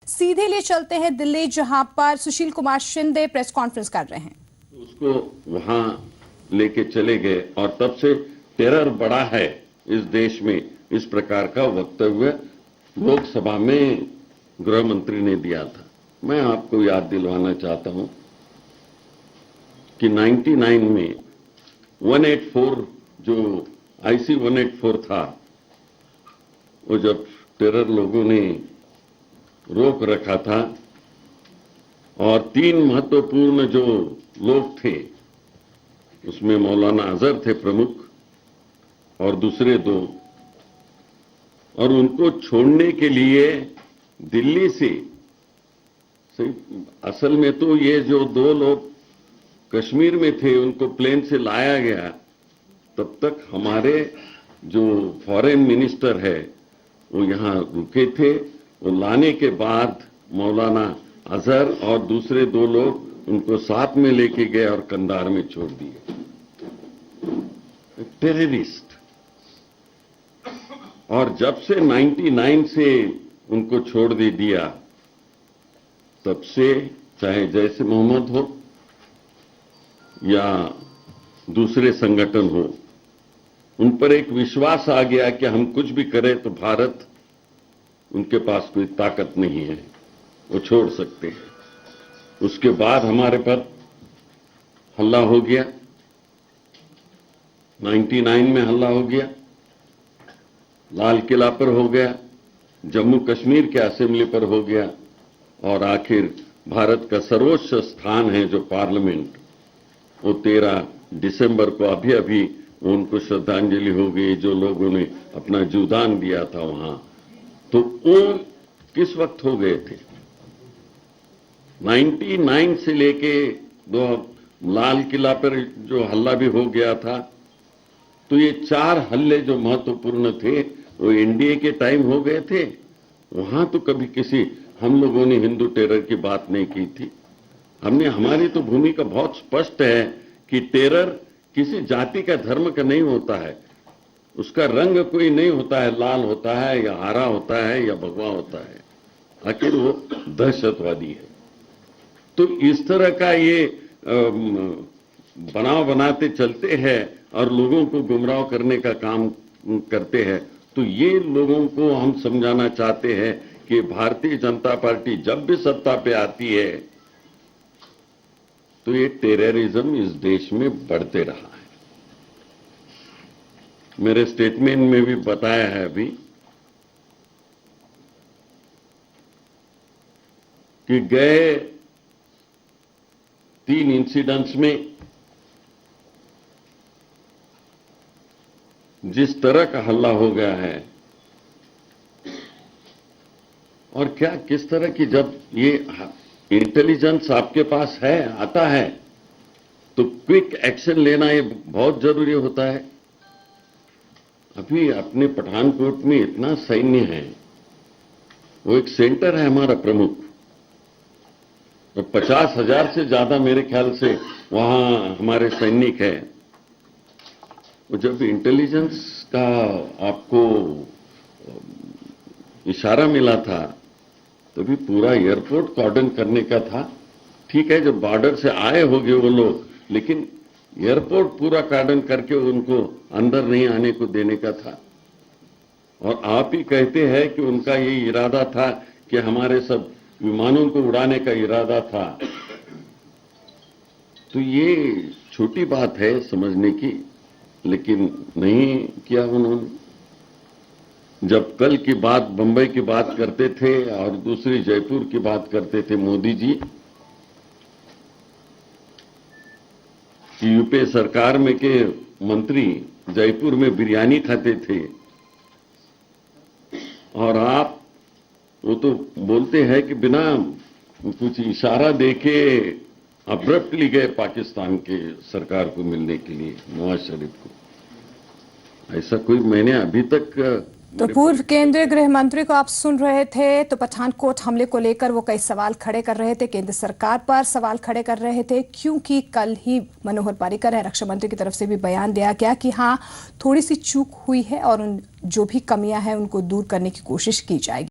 सीधे ले चलते हैं दिल्ली, जहां पर सुशील कुमार शिंदे प्रेस कॉन्फ्रेंस कर रहे हैं। उसको वहां लेके चले गए और तब से टेरर बढ़ा है इस देश में, इस प्रकार का वक्तव्य लोकसभा में गृह मंत्री ने दिया था। मैं आपको याद दिलवाना चाहता हूं कि 99 में 184 जो IC 184 था, वो जब टेरर लोगों ने रोक रखा था और 3 महत्वपूर्ण जो लोग थे, उसमें मौलाना अजहर थे प्रमुख और दूसरे 2, और उनको छोड़ने के लिए दिल्ली से, असल में तो ये जो 2 लोग कश्मीर में थे उनको प्लेन से लाया गया। तब तक हमारे जो फॉरेन मिनिस्टर है वो यहाँ रुके थे। वो लाने के बाद मौलाना अजहर और दूसरे 2 लोग उनको साथ में लेके गए और कंधार में छोड़ दिए। टेररिस्ट। और जब से 99 से उनको छोड़ दे दिया, तब से चाहे जैसे मोहम्मद हो या दूसरे संगठन हो, उन पर एक विश्वास आ गया कि हम कुछ भी करें तो भारत, उनके पास कोई ताकत नहीं है, वो छोड़ सकते हैं। उसके बाद हमारे पर हल्ला हो गया, 99 में हल्ला हो गया, लाल किला पर हो गया, जम्मू कश्मीर के असेंबली पर हो गया, और आखिर भारत का सर्वोच्च स्थान है जो पार्लियामेंट, वो 13 दिसंबर को अभी उनको श्रद्धांजलि हो गई जो लोगों ने अपना जीवदान दिया था वहां। तो वो किस वक्त हो गए थे? 99 से लेके लाल किला पर जो हल्ला भी हो गया था, तो ये 4 हल्ले जो महत्वपूर्ण थे वो एनडीए के टाइम हो गए थे। वहां तो कभी हम लोगों ने हिंदू टेरर की बात नहीं की थी। हमारी तो भूमिका बहुत स्पष्ट है कि टेरर किसी जाति का, धर्म का नहीं होता है, उसका रंग कोई नहीं होता है, लाल होता है या हरा होता है या भगवा होता है, आखिर वो दहशतवादी है। तो इस तरह का ये बनाव बनाते चलते हैं और लोगों को गुमराह करने का काम करते हैं। तो ये लोगों को हम समझाना चाहते हैं कि भारतीय जनता पार्टी जब भी सत्ता पे आती है तो ये टेररिज्म इस देश में बढ़ते रहा है। मेरे स्टेटमेंट में भी बताया है अभी कि गए 3 इंसिडेंट्स में जिस तरह का हल्ला हो गया है, और क्या किस तरह की, जब ये इंटेलिजेंस आपके पास है, आता है, तो क्विक एक्शन लेना ये बहुत जरूरी होता है। अभी अपने पठानकोट में इतना सैन्य है, वो एक सेंटर है हमारा प्रमुख, 50,000 से ज्यादा मेरे ख्याल से वहां हमारे सैनिक है। जब इंटेलिजेंस का आपको इशारा मिला था तभी पूरा एयरपोर्ट कॉर्डन करने का था। ठीक है, जब बॉर्डर से आए होंगे वो लोग, लेकिन एयरपोर्ट पूरा कॉर्डन करके उनको अंदर नहीं आने को देने का था। और आप ही कहते हैं कि उनका ये इरादा था कि हमारे सब विमानों को उड़ाने का इरादा था। तो ये छोटी बात है समझने की, लेकिन नहीं किया उन्होंने। जब कल की बात, बंबई की बात करते थे और दूसरी जयपुर की बात करते थे मोदी जी, कि यूपीए सरकार में के मंत्री जयपुर में बिरयानी खाते थे, और आप वो तो बोलते हैं कि बिना कुछ इशारा देके अब्रप्टली गए पाकिस्तान के सरकार को मिलने के लिए, नवाज शरीफ को। ऐसा कोई मैंने अभी तक। तो पूर्व केंद्रीय गृह मंत्री को आप सुन रहे थे, तो पठानकोट हमले को लेकर वो कई सवाल खड़े कर रहे थे, केंद्र सरकार पर सवाल खड़े कर रहे थे, क्योंकि कल ही मनोहर पर्रिकर है, रक्षा मंत्री की तरफ से भी बयान दिया गया कि हाँ, थोड़ी सी चूक हुई है और जो भी कमियां हैं उनको दूर करने की कोशिश की जाएगी।